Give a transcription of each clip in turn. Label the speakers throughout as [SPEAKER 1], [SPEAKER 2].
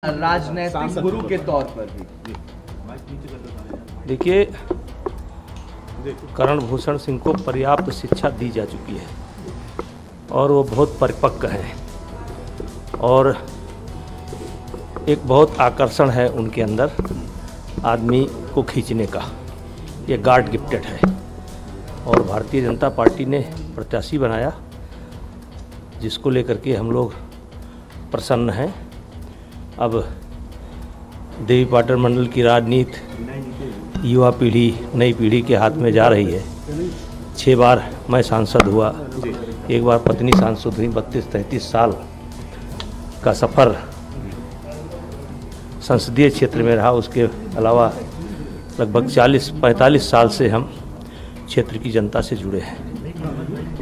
[SPEAKER 1] राजनैतिक गुरु के तौर पर भी
[SPEAKER 2] देखिए, करण भूषण सिंह को पर्याप्त शिक्षा दी जा चुकी है और वो बहुत परिपक्व हैं और एक बहुत आकर्षण है उनके अंदर आदमी को खींचने का। ये गॉड गिफ्टेड है और भारतीय जनता पार्टी ने प्रत्याशी बनाया जिसको लेकर के हम लोग प्रसन्न हैं। अब देवी पाटन मंडल की राजनीति युवा पीढ़ी नई पीढ़ी के हाथ में जा रही है। 6 बार मैं सांसद हुआ, एक बार पत्नी सांसद हुई। 32-33 साल का सफ़र संसदीय क्षेत्र में रहा। उसके अलावा लगभग 40-45 साल से हम क्षेत्र की जनता से जुड़े हैं।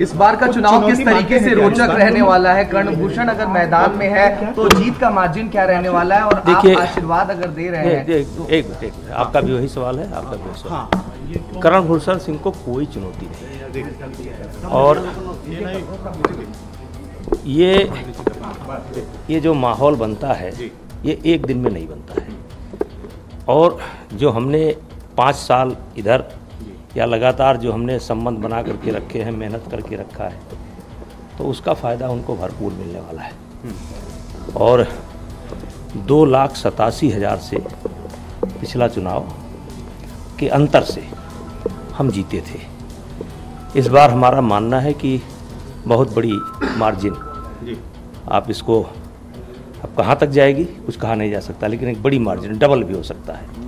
[SPEAKER 1] इस बार का चुनाव किस तरीके से रोचक रहने वाला है? कर्ण भूषण अगर मैदान में है तो जीत का मार्जिन क्या रहने वाला है? और आप आशीर्वाद अगर दे रहे हैं तो...
[SPEAKER 2] एक आपका भी वही सवाल है, आपका भी वही सवाल। कर्ण भूषण सिंह को कोई चुनौती नहीं और ये जो माहौल बनता है ये एक दिन में नहीं बनता है। और जो हमने 5 साल इधर या लगातार जो हमने संबंध बना करके रखे हैं, मेहनत करके रखा है, तो उसका फ़ायदा उनको भरपूर मिलने वाला है। और 2,87,000 से पिछला चुनाव के अंतर से हम जीते थे। इस बार हमारा मानना है कि बहुत बड़ी मार्जिन, आप इसको अब कहाँ तक जाएगी कुछ कहा नहीं जा सकता, लेकिन एक बड़ी मार्जिन, डबल भी हो सकता है।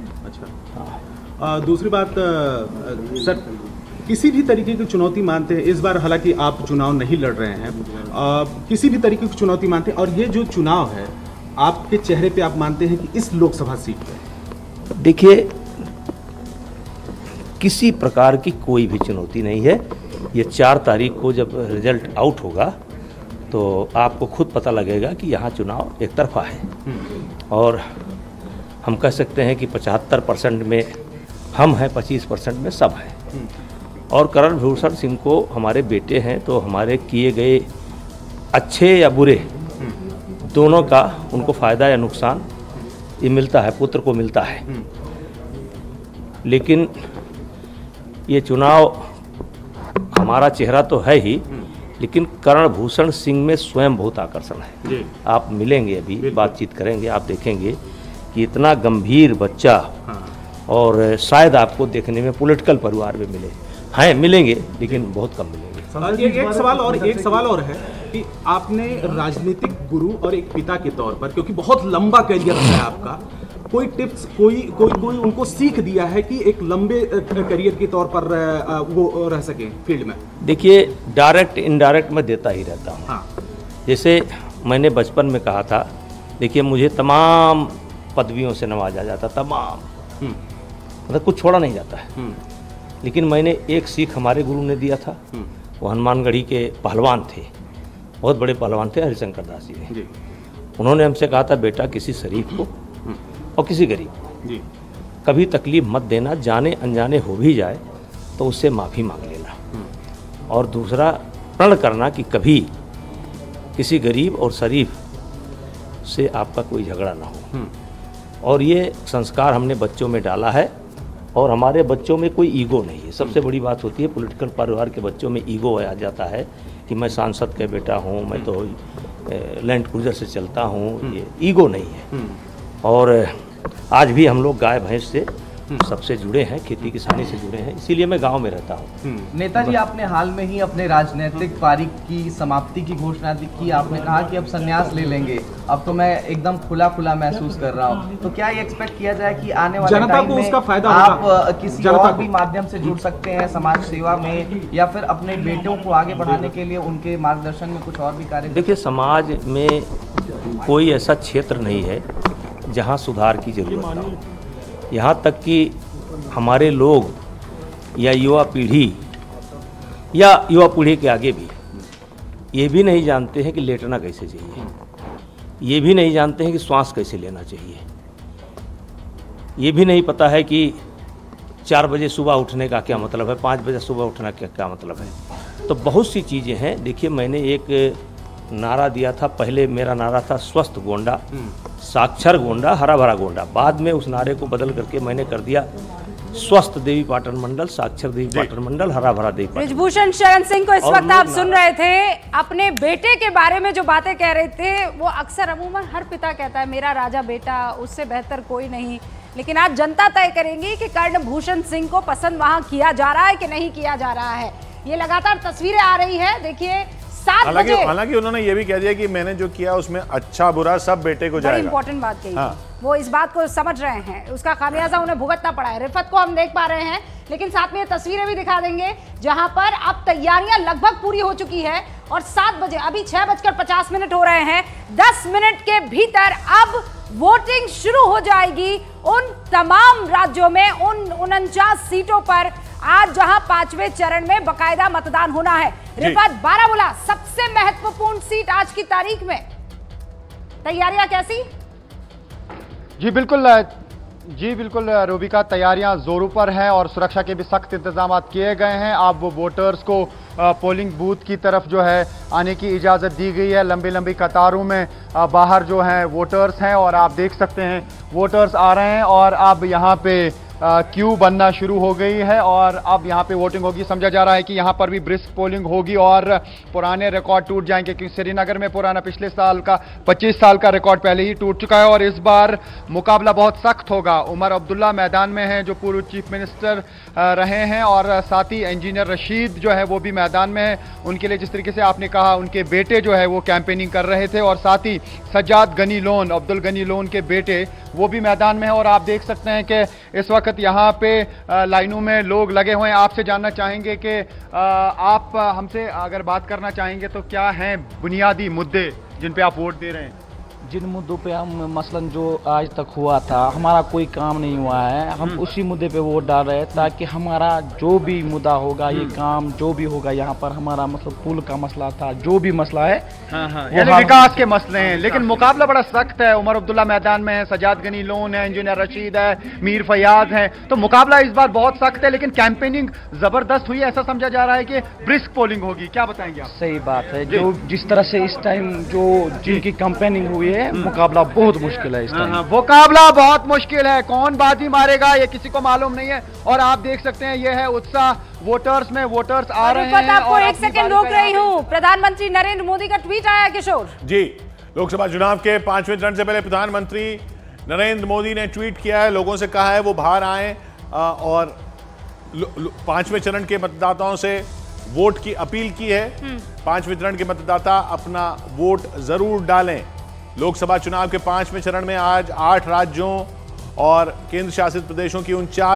[SPEAKER 3] दूसरी बात सर, किसी भी तरीके की चुनौती मानते हैं इस बार, हालांकि आप चुनाव नहीं लड़ रहे हैं, किसी भी तरीके की चुनौती मानते हैं और ये जो चुनाव है आपके चेहरे पे आप मानते हैं कि इस लोकसभा सीट पे?
[SPEAKER 2] देखिए, किसी प्रकार की कोई भी चुनौती नहीं है। ये 4 तारीख को जब रिजल्ट आउट होगा तो आपको खुद पता लगेगा कि यहाँ चुनाव एक तरफा है और हम कह सकते हैं कि 75% में हम हैं, 25% में सब हैं। और करण भूषण सिंह को हमारे बेटे हैं तो हमारे किए गए अच्छे या बुरे दोनों का उनको फ़ायदा या नुकसान ये मिलता है, पुत्र को मिलता है। लेकिन ये चुनाव हमारा चेहरा तो है ही, लेकिन करण भूषण सिंह में स्वयं बहुत आकर्षण है। आप मिलेंगे, अभी बातचीत करेंगे, आप देखेंगे कि इतना गंभीर बच्चा और शायद आपको देखने में पॉलिटिकल परिवार में मिले हैं, मिलेंगे लेकिन बहुत कम मिलेंगे।
[SPEAKER 3] एक सवाल और है कि आपने राजनीतिक गुरु और एक पिता के तौर पर, क्योंकि बहुत लंबा करियर है आपका, कोई टिप्स, कोई उनको सीख दिया है कि एक लंबे करियर के तौर पर वो रह सके फील्ड में? देखिए,
[SPEAKER 2] डायरेक्ट इनडायरेक्ट मैं देता ही रहता हूँ। जैसे मैंने बचपन में कहा था, देखिए मुझे तमाम पदवियों से नवाजा जाता, तमाम, मतलब कुछ छोड़ा नहीं जाता है। लेकिन मैंने एक सीख हमारे गुरु ने दिया था। वो हनुमानगढ़ी के पहलवान थे, बहुत बड़े पहलवान थे, हरिशंकर दास जी ने। उन्होंने हमसे कहा था, बेटा किसी शरीफ को और किसी गरीब को कभी तकलीफ मत देना, जाने अनजाने हो भी जाए तो उससे माफ़ी मांग लेना। और दूसरा, प्रण करना कि कभी किसी गरीब और शरीफ से आपका कोई झगड़ा ना हो। और ये संस्कार हमने बच्चों में डाला है और हमारे बच्चों में कोई ईगो नहीं है। सबसे बड़ी बात होती है, पॉलिटिकल परिवार के बच्चों में ईगो आ जाता है कि मैं सांसद का बेटा हूँ, मैं तो लैंड क्रूजर से चलता हूँ, ये ईगो नहीं है। और आज भी हम लोग गाय भैंस से सबसे जुड़े हैं, खेती किसानी से जुड़े हैं, इसीलिए मैं गांव में रहता हूं।
[SPEAKER 1] नेताजी, आपने हाल में ही अपने राजनीतिक पारी की समाप्ति की घोषणा की। आपने कहा कि अब संन्यास ले लेंगे, अब तो मैं एकदम खुला महसूस कर रहा हूं। तो क्या ये एक्सपेक्ट किया जाए कि आने वाले टाइम में उसका फायदा आप किसी और भी माध्यम से जुड़ सकते हैं समाज सेवा में, या फिर अपने बेटों को आगे बढ़ाने के लिए उनके मार्गदर्शन में कुछ और भी कार्य?
[SPEAKER 2] देखिए, समाज में कोई ऐसा क्षेत्र नहीं है जहाँ सुधार की जरूरत ना हो। यहाँ तक कि हमारे लोग या युवा पीढ़ी के आगे भी ये भी नहीं जानते हैं कि लेटना कैसे चाहिए, ये भी नहीं जानते हैं कि श्वास कैसे लेना चाहिए, ये भी नहीं पता है कि 4 बजे सुबह उठने का क्या मतलब है, 5 बजे सुबह उठना क्या मतलब है। तो बहुत सी चीज़ें हैं। देखिए, मैंने एक नारा दिया था, पहले मेरा नारा था स्वस्थ गोंडा साक्षर गोंडा हरा भरा गोंडा। बाद में उस नारे को बदल करके मैंने कर दिया स्वस्थ देवी पाटन मंडल, साक्षर देवी पाटन मंडल, हरा भरा देवी पाटन।
[SPEAKER 4] बृजभूषण शरण सिंह को इस वक्त आप सुन रहे थे, अपने बेटे के बारे में जो बातें कह रहे थे वो अक्सर अमूमन हर पिता कहता है मेरा राजा बेटा, उससे बेहतर कोई नहीं। लेकिन आज जनता तय करेंगी कि कर्णभूषण सिंह को पसंद वहां किया जा रहा है कि नहीं किया जा रहा है। ये लगातार तस्वीरें आ रही है, देखिए 7 बजे।
[SPEAKER 5] हालांकि उन्होंने ये भी कह दिया कि मैंने जो किया उसमें अच्छा बुरा सब बेटे को जाएगा।
[SPEAKER 4] इंपॉर्टेंट बात कही। हाँ। वो इस बात को समझ रहे हैं, उसका खामियाजा उन्हें भुगतना पड़ा है। रिफत को हम देख पा रहे हैं, लेकिन साथ में ये तस्वीरें भी दिखा देंगे जहां पर अब तैयारियां लगभग पूरी हो चुकी है और 7 बजे, अभी 6:50 हो रहे हैं। 10 मिनट के भीतर अब वोटिंग शुरू हो जाएगी उन तमाम राज्यों में, उन 49 सीटों पर आज जहां 5वें चरण में बकायदा मतदान होना है। रिफत, बारामूला सबसे महत्वपूर्ण सीट आज की तारीख में, तैयारियां कैसी?
[SPEAKER 6] जी बिल्कुल रूबिका, तैयारियां जोरों पर हैं और सुरक्षा के भी सख्त इंतजाम किए गए हैं। अब वो वोटर्स को पोलिंग बूथ की तरफ जो है आने की इजाज़त दी गई है। लंबी लंबी कतारों में बाहर जो हैं वोटर्स हैं और आप देख सकते हैं वोटर्स आ रहे हैं और अब यहाँ पे क्यू बनना शुरू हो गई है और अब यहाँ पे वोटिंग होगी। समझा जा रहा है कि यहाँ पर भी ब्रिस्क पोलिंग होगी और पुराने रिकॉर्ड टूट जाएंगे, क्योंकि श्रीनगर में पुराना पिछले साल का 25 साल का रिकॉर्ड पहले ही टूट चुका है और इस बार मुकाबला बहुत सख्त होगा। उमर अब्दुल्ला मैदान में हैं जो पूर्व चीफ मिनिस्टर रहे हैं और साथ ही इंजीनियर रशीद जो है वो भी मैदान में है। उनके लिए जिस तरीके से आपने कहा उनके बेटे जो है वो कैंपेनिंग कर रहे थे और साथ ही सज्जाद गनी लोन, अब्दुल गनी लोन के बेटे वो भी मैदान में है और आप देख सकते हैं कि इस वक्त यहाँ पे लाइनों में लोग लगे हुए हैं। आपसे जानना चाहेंगे कि आप हमसे अगर बात करना चाहेंगे तो क्या हैं बुनियादी मुद्दे जिन पे आप वोट दे रहे हैं?
[SPEAKER 7] जिन मुद्दों पे हम मसलन जो आज तक हुआ था, हमारा कोई काम नहीं हुआ है, हम उसी मुद्दे पे वोट डाल रहे हैं ताकि हमारा जो भी मुद्दा होगा, ये काम जो भी होगा, यहाँ पर हमारा मतलब पुल का मसला था, जो भी मसला है
[SPEAKER 6] यानी विकास के मसले हैं। लेकिन मुकाबला बड़ा सख्त है। उमर अब्दुल्ला मैदान में है, सज्जाद गनी लोन है, इंजीनियर रशीद है, मीर फयाज है, तो मुकाबला इस बार बहुत सख्त है। लेकिन कैंपेनिंग जबरदस्त हुई है, ऐसा समझा जा रहा है कि ब्रिस्क पोलिंग होगी। क्या बताएंगे आप?
[SPEAKER 7] सही बात है, जो जिस तरह से इस टाइम जो जिनकी कैंपेनिंग हुई है, मुकाबला बहुत मुश्किल है इस टाइम।
[SPEAKER 6] मुकाबला बहुत मुश्किल है, कौन बाजी मारेगा ये किसी को मालूम नहीं है और आप देख सकते हैं ये है उत्साह वोटर्स में, वोटर्स आ रहे हैं।
[SPEAKER 4] आपको एक सेकंड रोक रही हूँ, प्रधानमंत्री नरेंद्र मोदी का ट्वीट आया किशोर
[SPEAKER 5] जी। लोकसभा चुनाव के 5वें चरण से पहले प्रधानमंत्री नरेंद्र मोदी ने ट्वीट किया है, लोगों से कहा है वो बाहर आए और 5वें चरण के मतदाताओं से वोट की अपील की है। 5वें चरण के मतदाता अपना वोट जरूर डालें। लोकसभा चुनाव के 5वें चरण में आज 8 राज्यों और केंद्र शासित प्रदेशों की 49